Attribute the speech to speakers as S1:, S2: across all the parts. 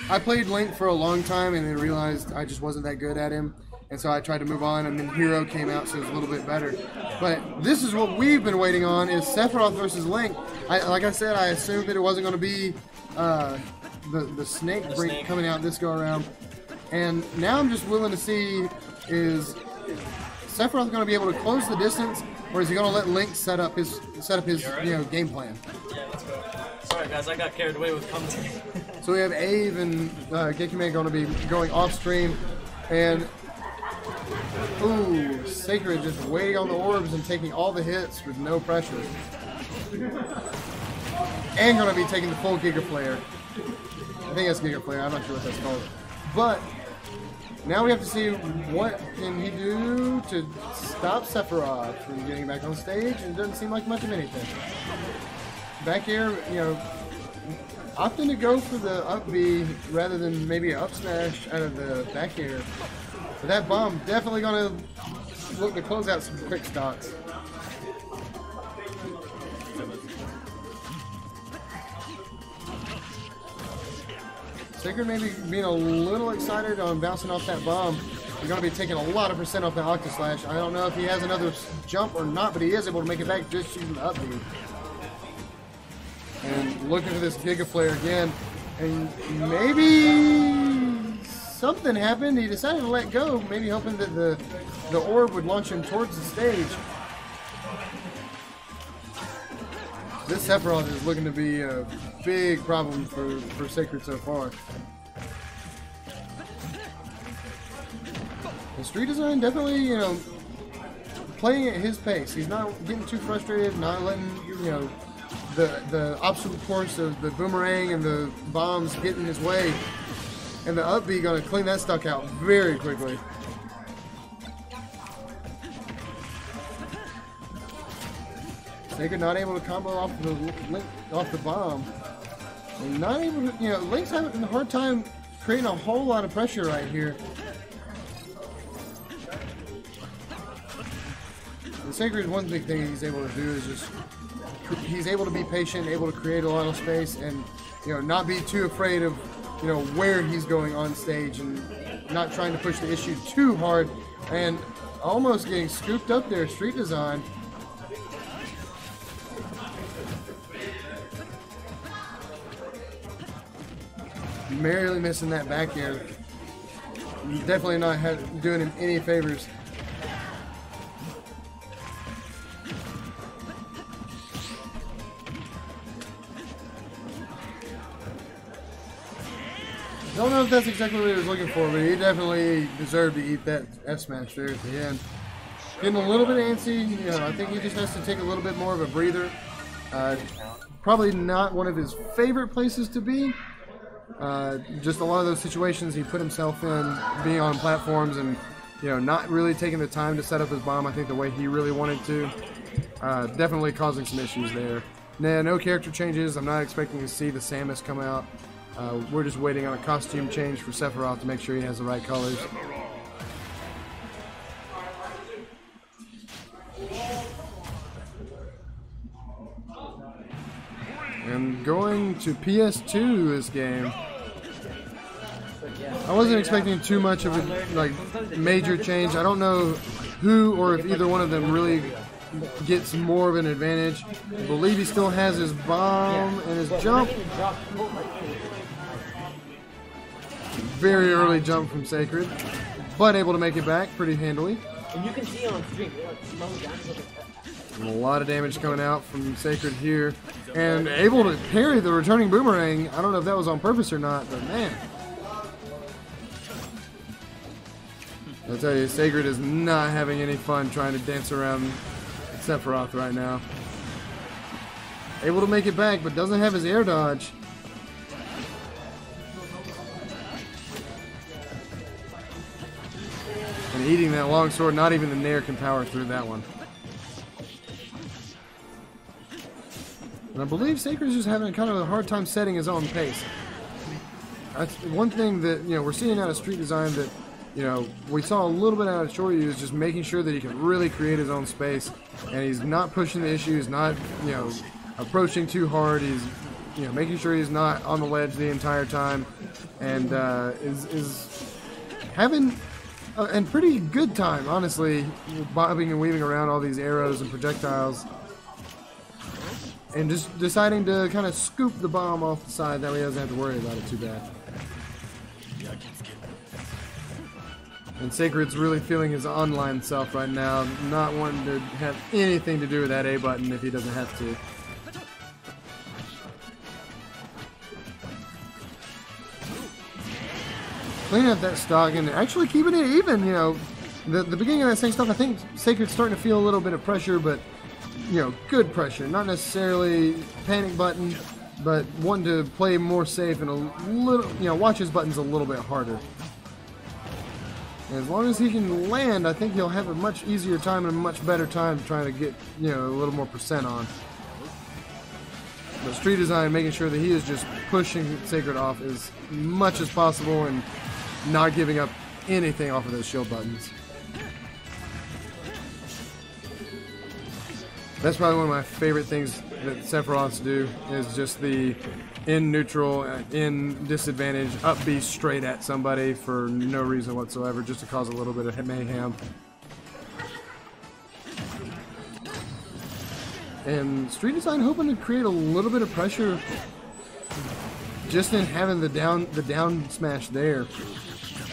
S1: I played Link for a long time and then realized I just wasn't that good at him. And so I tried to move on, and then Hero came out, so it was a little bit better. But this is what we've been waiting on, is Sephiroth versus Link. Like I said, I assumed that it wasn't going to be the snake brink coming out this go-around. And now I'm just willing to see, is Sephiroth going to be able to close the distance, or is he going to let Link set up his game plan?
S2: Yeah, let's go. Sorry guys, I got carried away with commentary.
S1: So we have Ave and Gekime going to be going off stream, and ooh, Sacred just waiting on the orbs and taking all the hits with no pressure. And going to be taking the full Giga Flare. I think that's Giga Flare, I'm not sure what that's called. But now we have to see what can he do to stop Sephiroth from getting back on stage, and it doesn't seem like much of anything. Back air, opting to go for the up B rather than maybe an up smash out of the back air. But that bomb definitely going to look to close out some quick stocks. Sacred maybe being a little excited on bouncing off that bomb. He's going to be taking a lot of percent off the Octa Slash. I don't know if he has another jump or not, but he is able to make it back just using the up B. And looking for this Giga Flare again. And maybe something happened. He decided to let go, maybe hoping that the orb would launch him towards the stage. This Sephiroth is looking to be a big problem for Sacred so far. And StreetDzine definitely, playing at his pace. He's not getting too frustrated, not letting, the obstacle course of the boomerang and the bombs get in his way. And the up B going to clean that stock out very quickly. Sacred not able to combo off the bomb. And not able to, Link's having a hard time creating a whole lot of pressure right here. The Sacred, one big thing he's able to do is just, he's able to be patient, able to create a lot of space, and not be too afraid of where he's going on stage, and not trying to push the issue too hard, and almost getting scooped up there. StreetDzine. Barely missing that back air. Definitely not doing him any favors. Don't know if that's exactly what he was looking for, but he definitely deserved to eat that F smash there at the end. Getting a little bit antsy. I think he just has to take a little bit more of a breather. Probably not one of his favorite places to be. Just a lot of those situations he put himself in, being on platforms and not really taking the time to set up his bomb, I think, the way he really wanted to. Definitely causing some issues there. Nah, no character changes. I'm not expecting to see the Samus come out. We're just waiting on a costume change for Sephiroth to make sure he has the right colors. And going to PS2 this game. I wasn't expecting too much of a major change. I don't know who or if either one of them really gets more of an advantage. I believe he still has his bomb and his jump. Very early jump from Sacred, but able to make it back pretty handily.
S2: And you can see on stream,
S1: a lot of damage coming out from Sacred here, and able to parry the returning boomerang. I don't know if that was on purpose or not, but man. I'll tell you, Sacred is not having any fun trying to dance around Sephiroth right now. Able to make it back, but doesn't have his air dodge. And eating that long sword, not even the Nair can power through that one. And I believe Sacred's just having kind of a hard time setting his own pace. That's one thing that we're seeing out of StreetDzine that we saw a little bit out of Shoryu, is just making sure that he can really create his own space, and he's not pushing the issues, not approaching too hard. He's you know, making sure he's not on the ledge the entire time, and is having a pretty good time, honestly, bobbing and weaving around all these arrows and projectiles, and just deciding to kind of scoop the bomb off the side. That way he doesn't have to worry about it too bad. And Sacred's really feeling his online self right now, not wanting to have anything to do with that A button if he doesn't have to. Cleaning up that stock and actually keeping it even, you know. The beginning of that same stuff, I think Sacred's starting to feel a little bit of pressure, but, you know, good pressure. Not necessarily panic button, but wanting to play more safe and a little, you know, watch his buttons a little bit harder. As long as he can land, I think he'll have a much easier time and a much better time trying to get, you know, a little more percent on. But StreetDzine, making sure that he is just pushing Sacred off as much as possible and not giving up anything off of those shield buttons. That's probably one of my favorite things that Sephiroths do, is just the in neutral, in disadvantage, up B straight at somebody for no reason whatsoever, just to cause a little bit of mayhem. And StreetDzine hoping to create a little bit of pressure just in having the down smash there.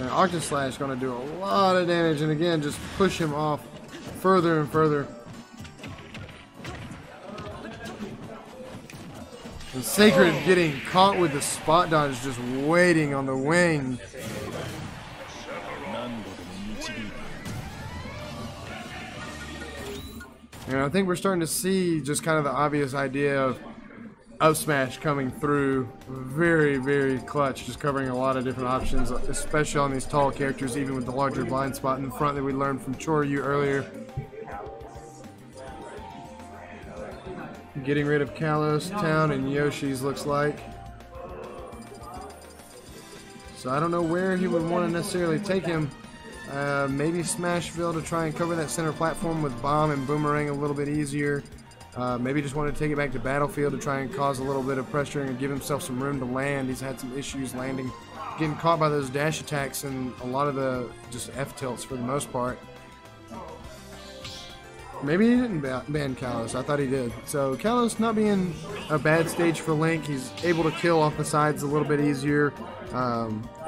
S1: And Octa Slash going to do a lot of damage, and again, just push him off further and further. And Sacred getting caught with the spot dodge, just waiting on the wing. And I think we're starting to see just kind of the obvious idea of up smash coming through. Very, very clutch, just covering a lot of different options, especially on these tall characters, even with the larger blind spot in front that we learned from Choryu earlier. Getting rid of Kalos Town and Yoshi's, looks like. So I don't know where he would want to necessarily take him. Maybe Smashville to try and cover that center platform with Bomb and Boomerang a little bit easier. Maybe just want to take it back to Battlefield to try and cause a little bit of pressure and give himself some room to land. He's had some issues landing, getting caught by those dash attacks and a lot of the just F tilts for the most part. Maybe he didn't ban Kalos. I thought he did. So Kalos not being a bad stage for Link. He's able to kill off the sides a little bit easier.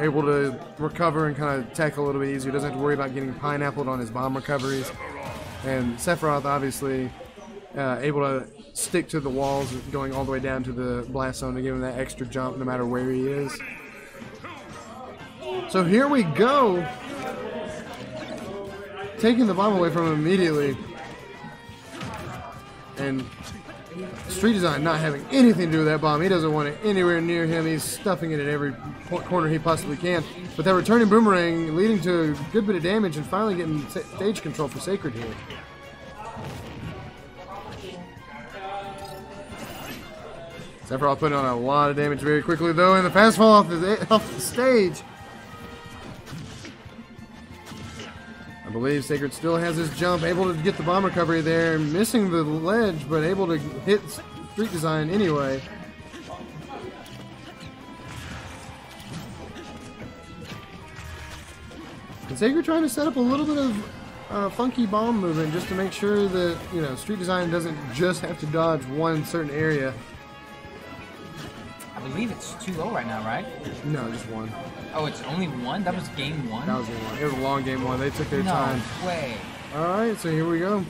S1: Able to recover and kind of tech a little bit easier. Doesn't have to worry about getting pineappled on his bomb recoveries. And Sephiroth obviously able to stick to the walls, going all the way down to the blast zone to give him that extra jump no matter where he is. So here we go. Taking the bomb away from him immediately. And StreetDzine not having anything to do with that bomb. He doesn't want it anywhere near him. He's stuffing it at every corner he possibly can. But that returning boomerang leading to a good bit of damage and finally getting stage control for Sacred here. Sephiroth putting on a lot of damage very quickly though, and the fast fall off the stage. I believe Sacred still has his jump, able to get the bomb recovery there, missing the ledge, but able to hit StreetDzine anyway. And Sacred trying to set up a little bit of funky bomb movement just to make sure that, you know, StreetDzine doesn't just have to dodge one certain area.
S3: I believe it's 2-0 right now, right?
S1: No, just one.
S3: Oh, it's only one? That was game one?
S1: That was game one. It was a long game one. They took their time.
S3: No way.
S1: Alright, so here we go.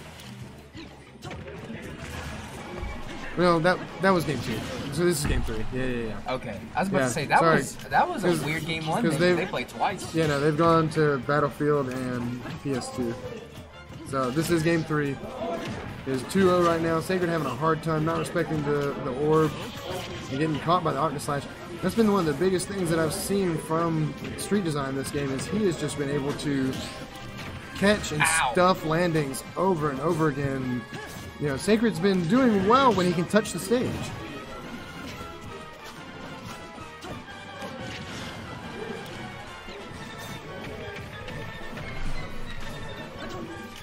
S1: Well, that was game two. So this is game three. Yeah.
S3: Okay. I was about to say, that was a weird game one. They played twice.
S1: Yeah, no, they've gone to Battlefield and PS2. So this is game three. It's 2-0 right now. Sacred having a hard time not respecting the orb and getting caught by the Octa Slash. That's been one of the biggest things that I've seen from StreetDzine this game, is he has just been able to catch and stuff landings over and over again. You know, Sacred's been doing well when he can touch the stage.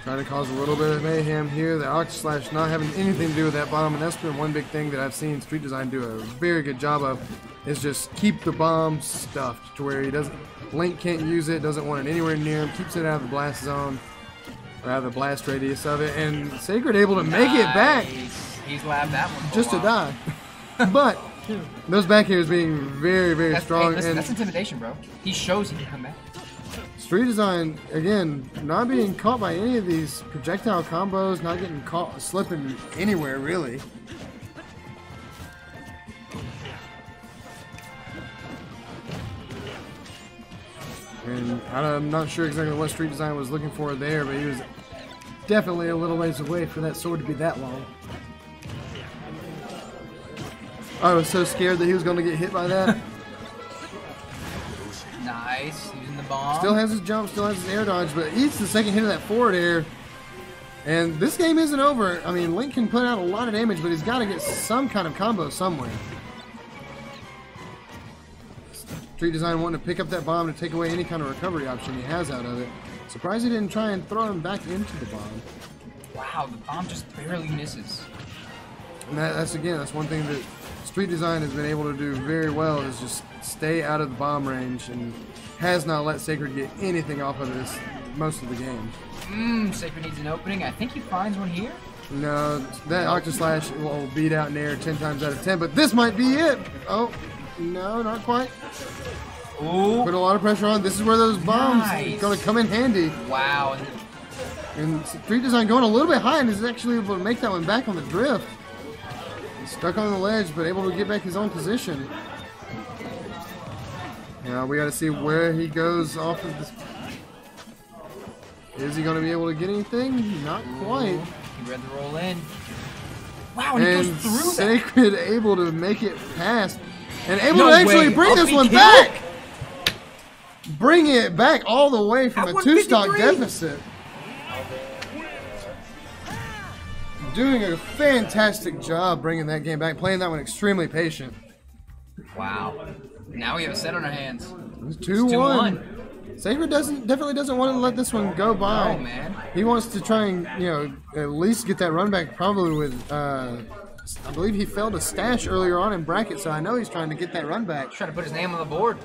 S1: Trying to cause a little bit of mayhem here. The Ox Slash not having anything to do with that bomb, and that's been one big thing that I've seen StreetDzine do a very good job of, is just keep the bomb stuffed to where he doesn't, Link can't use it, doesn't want it anywhere near him, keeps it out of the blast zone, or out of the blast radius of it, and Sacred able to make it back.
S3: He's labbed that one
S1: just to die. But those back airs being very, very strong.
S3: Hey, listen,
S1: and
S3: that's intimidation, bro. He shows he can come back.
S1: StreetDzine, again, not being caught by any of these projectile combos, not getting caught slipping anywhere, really. And I'm not sure exactly what StreetDzine was looking for there, but he was definitely a little ways away for that sword to be that long. I was so scared that he was going to get hit by that.
S3: Nice. Using the bomb.
S1: Still has his jump, still has his air dodge, but eats the second hit of that forward air. And this game isn't over. I mean, Link can put out a lot of damage, but he's got to get some kind of combo somewhere. StreetDzine wanting to pick up that bomb to take away any kind of recovery option he has out of it. Surprised he didn't try and throw him back into the bomb.
S3: Wow, the bomb just barely misses.
S1: And that's one thing that StreetDzine has been able to do very well, is just stay out of the bomb range and has not let Sacred get anything off of this most of the game.
S3: Sacred needs an opening. I think he finds one here.
S1: No, that Octoslash will beat out Nair 10 times out of 10, but this might be it. Oh, no, not quite.
S3: Ooh.
S1: Put a lot of pressure on. This is where those bombs are going to come in handy.
S3: Wow.
S1: And StreetDzine going a little bit high and is actually able to make that one back on the drift. He's stuck on the ledge, but able to get back his own position. Now we got to see where he goes off of this. Is he going to be able to get anything? Not quite.
S3: He read the roll in. Wow, and he goes through that.
S1: Sacred able to make it past. And able to actually bring this one back. Bring it back all the way from a 2-stock deficit. Doing a fantastic job bringing that game back. Playing that one extremely patient.
S3: Wow. Now we have a set on our hands.
S1: It's 2-1. Sacred definitely doesn't want to let this one go by.
S3: Oh, man.
S1: He wants to try and, at least get that run back, probably with, I believe he failed a stash earlier on in bracket, so I know he's trying to get that run back.
S3: Trying to put his name on the board.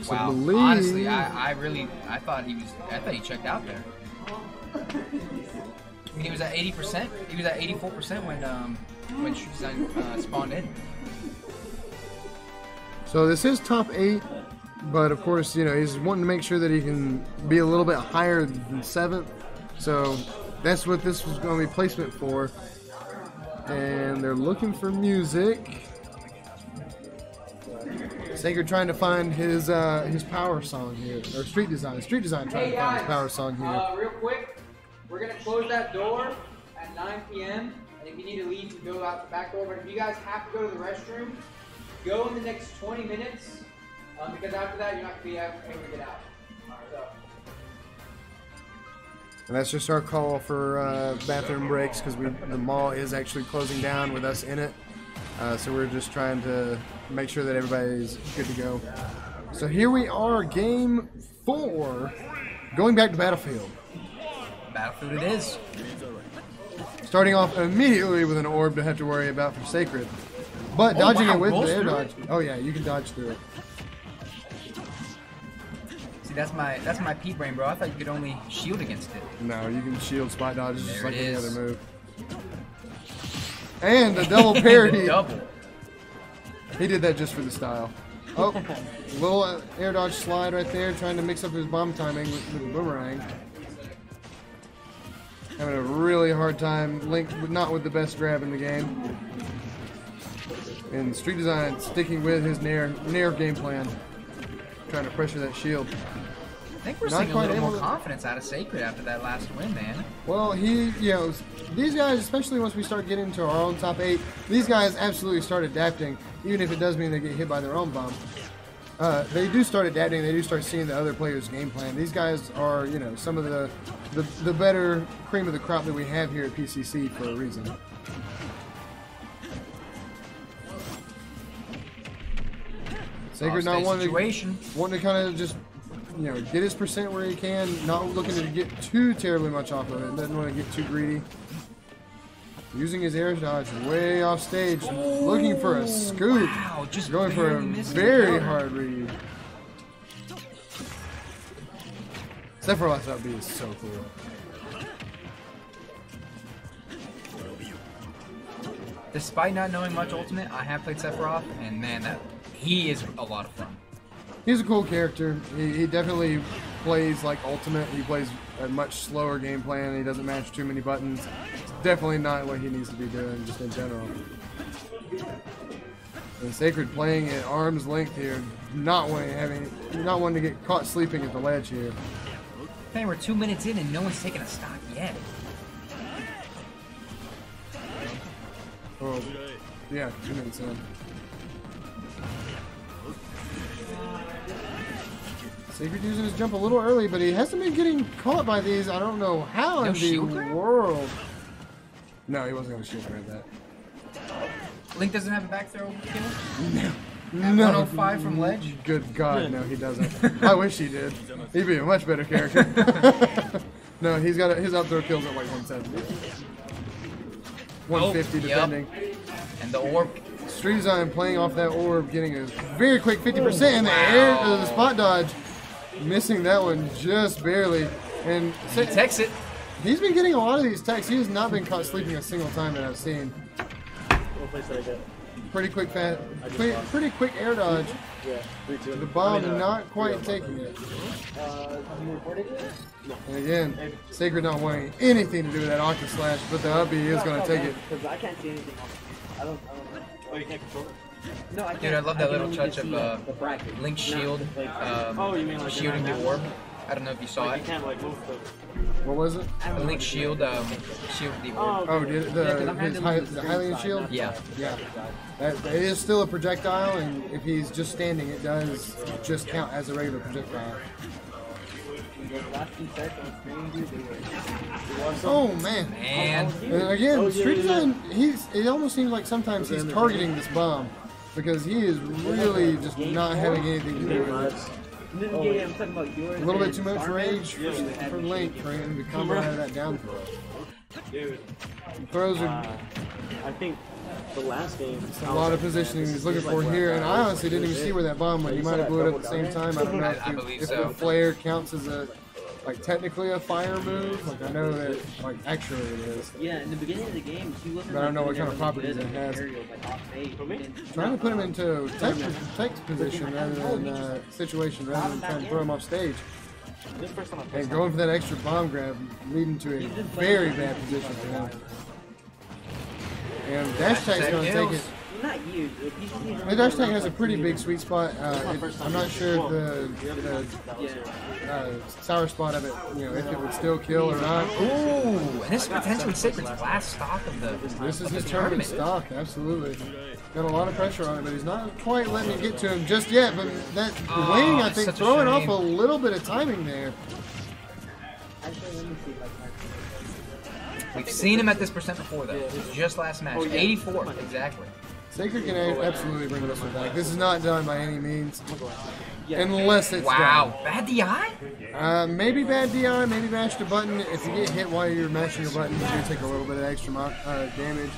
S1: So
S3: wow. Honestly, I thought he checked out there. I mean, he was at 80%. He was at 84% when StreetDzine spawned in.
S1: So this is top 8, but of course, he's wanting to make sure that he can be a little bit higher than 7th. So that's what this was going to be placement for. And they're looking for music. Sacred trying to find his power song here, or StreetDzine trying to find his power song here.
S4: Real quick, we're gonna close that door at 9 p.m. and if you need to leave, you go out the back door. But if you guys have to go to the restroom, go in the next 20 minutes because after that you're not gonna be able to get out. So.
S1: And that's just our call for bathroom breaks because the mall is actually closing down with us in it. So we're just trying to make sure that everybody's good to go. So here we are, game 4, going back to Battlefield.
S3: Battlefield it is.
S1: Starting off immediately with an orb to have to worry about for Sacred. But dodging it with the air dodge. Oh yeah, you can dodge through it.
S3: See, that's my pea brain, bro. I thought you could only shield against it.
S1: No, you can shield spot dodge just like any other move. And
S3: And
S1: the double parry.
S3: Double.
S1: He did that just for the style. Oh, little air dodge slide right there, trying to mix up his bomb timing with the boomerang. Having a really hard time. Link not with the best grab in the game. And StreetDzine sticking with his Nair game plan. Trying to pressure that shield.
S3: I think we're seeing a little more confidence out of Sacred after that last win, man.
S1: Well, these guys, especially once we start getting into our own top 8, these guys absolutely start adapting, even if it does mean they get hit by their own bomb. They do start adapting. They do start seeing the other players' game plan. These guys are, some of the better cream of the crop that we have here at PCC for a reason. Sacred not wanting to kind of just you know, get his percent where he can. Not looking to get too terribly much off of it. Doesn't want to get too greedy. Using his air dodge way off stage, looking for a scoop.
S3: Wow, just
S1: going for a very hard read. Sephiroth's up B is so cool.
S3: Despite not knowing much Ultimate, I have played Sephiroth, and man, he is a lot of fun.
S1: He's a cool character. He definitely plays like Ultimate. He plays a much slower game plan. He doesn't match too many buttons. It's definitely not what he needs to be doing, just in general. And Sacred playing at arm's length here, not wanting to get caught sleeping at the ledge here.
S3: Man, we're 2 minutes in and no one's taking a stock yet.
S1: Oh, yeah, 2 minutes in. Sacred using his jump a little early, but he hasn't been getting caught by these. I don't know how in the world. No, he wasn't going to shield grab that.
S3: Link doesn't have a back throw kill?
S1: No.
S3: At 105 from ledge?
S1: Good God, no, he doesn't. I wish he did. He'd be a much better character. No, he's got his up throw kills at like 170. 150 depending.
S3: And the orb.
S1: StreetDzine playing off that orb, getting a very quick 50% in the air, the spot dodge. Missing that one just barely. And
S3: he techs it.
S1: He's been getting a lot of these techs. He has not been caught sleeping a single time that I've seen. Pretty quick pretty quick air dodge. The bomb not quite taking it. And again, Sacred not wanting anything to do with that Octa Slash, but the up B is going to take it.
S5: Because I can't see anything. I don't know.
S2: Oh, you can't control it?
S5: No, I can't.
S3: Dude, I love that little touch of Link's shield,
S2: oh, you mean like
S3: shielding the orb. I don't know if you saw it.
S2: You can't like move the...
S1: What was it?
S3: The Link's shield, shielded the orb.
S1: Oh, did it? The Hylian shield?
S3: Yeah.
S1: Yeah. It is still a projectile, and if he's just standing, it does just count as a regular projectile. Oh man!
S3: And
S1: again, StreetDzine, it almost seems like sometimes he's targeting this bomb because he is really just not having anything to do with it. A little bit too much rage for Link for him to come out of that down throw.
S2: Dude.
S1: Throws are.
S5: I think the last game.
S1: It's a lot of positioning he's looking for here, and I honestly didn't even see where that bomb went. He might have blew it up at the same time. I don't know if the flare counts as a. Like technically a fire move, like I know that like actually it is.
S5: Yeah, in the beginning of the game, he wasn't.
S1: But I don't know what kind of properties it has. Trying to put him into tech position rather than situation rather than trying to throw him off stage. And going for that extra bomb grab, leading to a very bad position for him. And dash tag's going to take it.
S5: Not you.
S1: The dash tag has a pretty big sweet spot. I'm not sure if the sour spot of it, you know, if it would still kill or not.
S3: Ooh, and this is potentially Sacred's last stock of the.
S1: This is his tournament stock, absolutely. Got a lot of pressure on it, but he's not quite letting it get to him just yet. But that wing, I think, throwing off a little bit of timing there.
S3: We've seen him at this percent before, though. Just last match, 84 exactly.
S1: Sacred can absolutely bring this one back. This is not done by any means. Unless it's
S3: wow,
S1: done.
S3: bad DI?
S1: Maybe bad DI, maybe mash the button. If you get hit while you're mashing your button, you're going to take a little bit of extra damage.